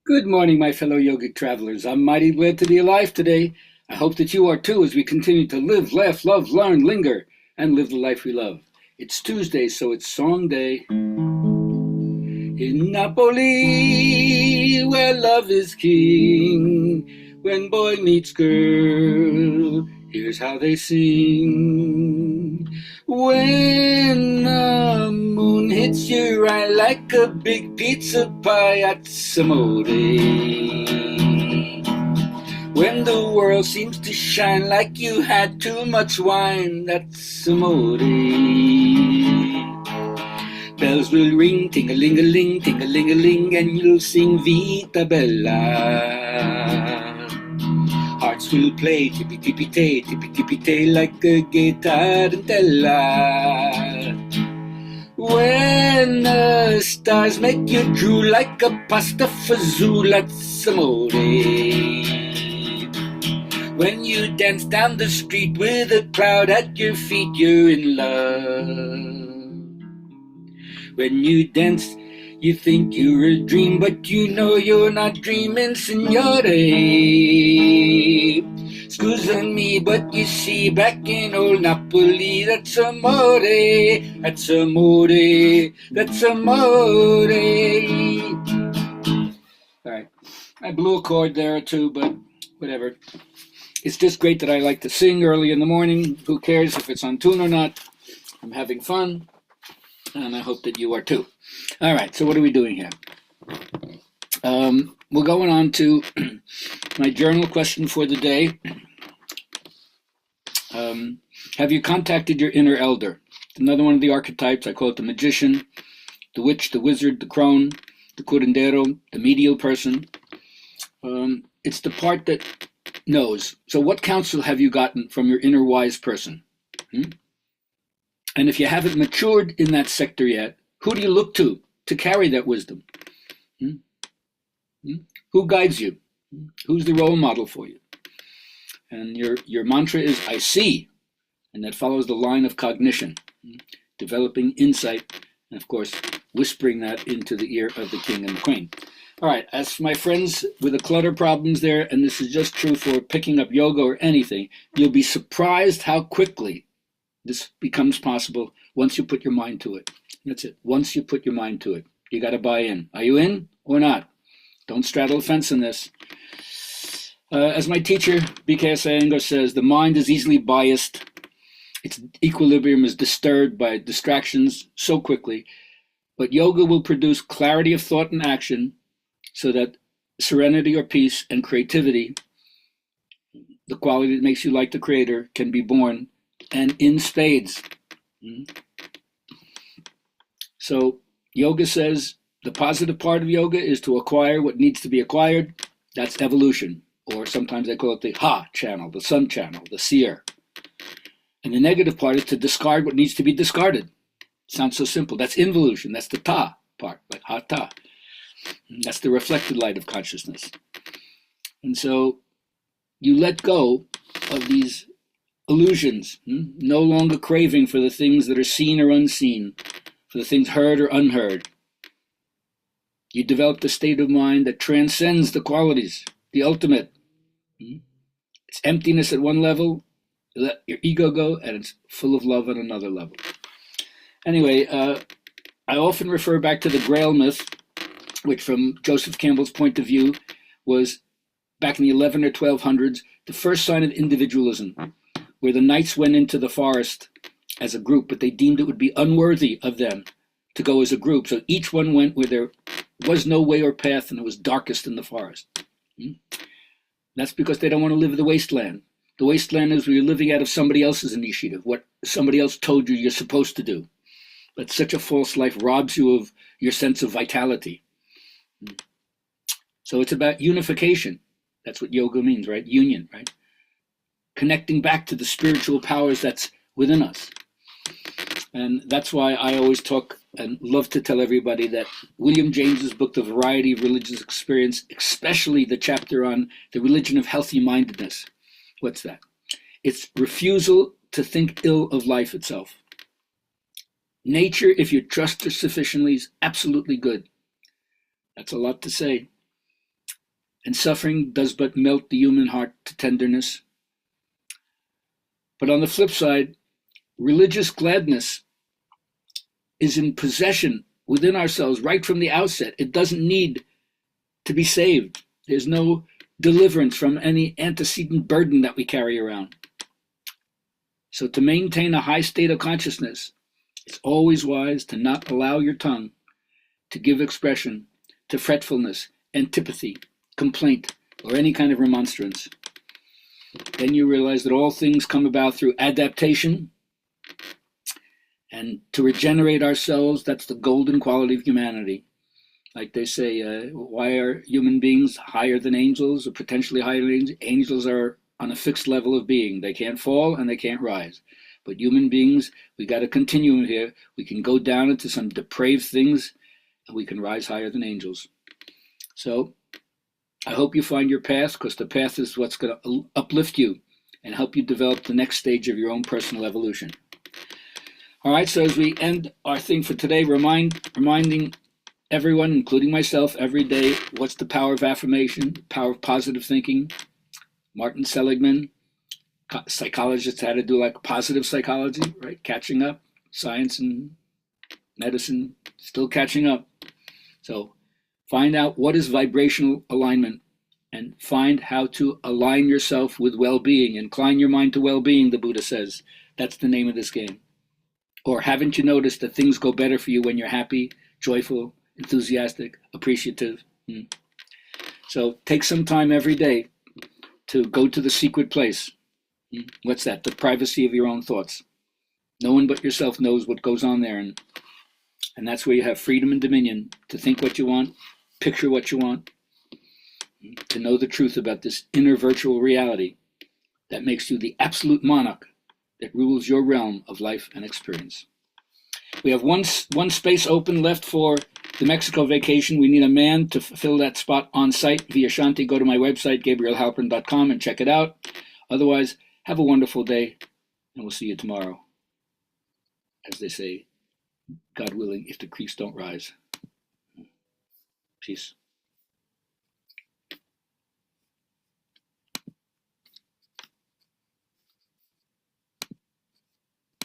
Good morning, my fellow yogic travelers. I'm mighty glad to be alive today. I hope that you are too as we continue to live, laugh, love, learn, linger, and live the life we love. It's Tuesday, so it's Song Day. In Napoli, where love is king, when boy meets girl, here's how they sing. When the moon hits your eye like a big pizza pie at amore. When the world seems to shine like you had too much wine, that's amore. Bells will ring, ting-a-ling-a-ling, ting-a-ling-a-ling, and you'll sing Vita Bella. Hearts will play tippy-tippy-tay, like a gay tarantella. When the stars make you drool like a pasta fazool, that's amore. When you dance down the street with a cloud at your feet, you're in love. When you dance, you think you're a dream, but you know you're not dreaming, signore. Scusa me, but you see, back in old Napoli, that's amore, that's amore, that's amore. All right, I blew a chord there or two, but whatever. It's just great that I like to sing early in the morning. Who cares if it's on tune or not? I'm having fun. And I hope that you are too. All right, so what are we doing here? We're going on to my journal question for the day. Have you contacted your inner elder? Another one of the archetypes. I call it the magician, the witch, the wizard, the crone, the curandero, the medial person. It's the part that knows. So what counsel have you gotten from your inner wise person? And if you haven't matured in that sector yet, who do you look to carry that wisdom? Who guides you? Who's the role model for you? And your mantra is, I see. And that follows the line of cognition, developing insight, and of course, whispering that into the ear of the king and the queen. All right, as for my friends with the clutter problems there, and this is just true for picking up yoga or anything, you'll be surprised how quickly this becomes possible once you put your mind to it. That's it. Once you put your mind to it, you got to buy in. Are you in or not? Don't straddle the fence in this. As my teacher, B.K. Iyengar, says, the mind is easily biased. Its equilibrium is disturbed by distractions so quickly. But yoga will produce clarity of thought and action so that serenity or peace and creativity, the quality that makes you like the creator, can be born, and in spades. So yoga says the positive part of yoga is to acquire what needs to be acquired. That's evolution, or sometimes they call it the Ha channel, the sun channel, the seer. And the negative part is to discard what needs to be discarded. Sounds so simple. That's involution. That's the Ta part, like Ha Ta. That's the reflected light of consciousness. And so you let go of these illusions, no longer craving for the things that are seen or unseen, for the things heard or unheard. You develop the state of mind that transcends the qualities, the ultimate. It's emptiness at one level, you let your ego go, and it's full of love at another level. Anyway, I often refer back to the Grail myth, which from Joseph Campbell's point of view was, back in the 11 or 1200s, the first sign of individualism, where the knights went into the forest as a group, but they deemed it would be unworthy of them to go as a group. So each one went where there was no way or path, and it was darkest in the forest. That's because they don't want to live in the wasteland. The wasteland is where you're living out of somebody else's initiative, what somebody else told you you're supposed to do. But such a false life robs you of your sense of vitality. So it's about unification. That's what yoga means, right? Union, right? Connecting back to the spiritual powers that's within us. And that's why I always talk and love to tell everybody that William James's book, The Variety of Religious Experience, especially the chapter on the religion of healthy mindedness. What's that? It's refusal to think ill of life itself. Nature, if you trust her sufficiently, is absolutely good. That's a lot to say. and suffering does but melt the human heart to tenderness. But on the flip side, religious gladness is in possession within ourselves right from the outset. It doesn't need to be saved. There's no deliverance from any antecedent burden that we carry around. So to maintain a high state of consciousness, it's always wise to not allow your tongue to give expression to fretfulness, antipathy, complaint, or any kind of remonstrance. Then you realize that all things come about through adaptation, and to regenerate ourselves, that's the golden quality of humanity. Like they say, why are human beings higher than angels or potentially higher than angels? Angels are on a fixed level of being. They can't fall and they can't rise. But human beings, we got a continuum here. We can go down into some depraved things and we can rise higher than angels. So I hope you find your path, because the path is what's going to uplift you and help you develop the next stage of your own personal evolution. All right, so as we end our thing for today, reminding everyone, including myself, every day, what's the power of affirmation, power of positive thinking. Martin Seligman, psychologists had to do like positive psychology, right? Catching up. Science and medicine still catching up. So find out what is vibrational alignment and find how to align yourself with well-being. Incline your mind to well-being, the Buddha says. That's the name of this game. Or haven't you noticed that things go better for you when you're happy, joyful, enthusiastic, appreciative? So take some time every day to go to the secret place. What's that? The privacy of your own thoughts. No one but yourself knows what goes on there. And that's where you have freedom and dominion to think what you want, picture what you want, to know the truth about this inner virtual reality that makes you the absolute monarch that rules your realm of life and experience. We have one space open left for the Mexico vacation. We need a man to fill that spot on site via Shanti. Go to my website, GabrielHalpern.com, and check it out. Otherwise, have a wonderful day, and we'll see you tomorrow. As they say, God willing, if the creeks don't rise. Peace.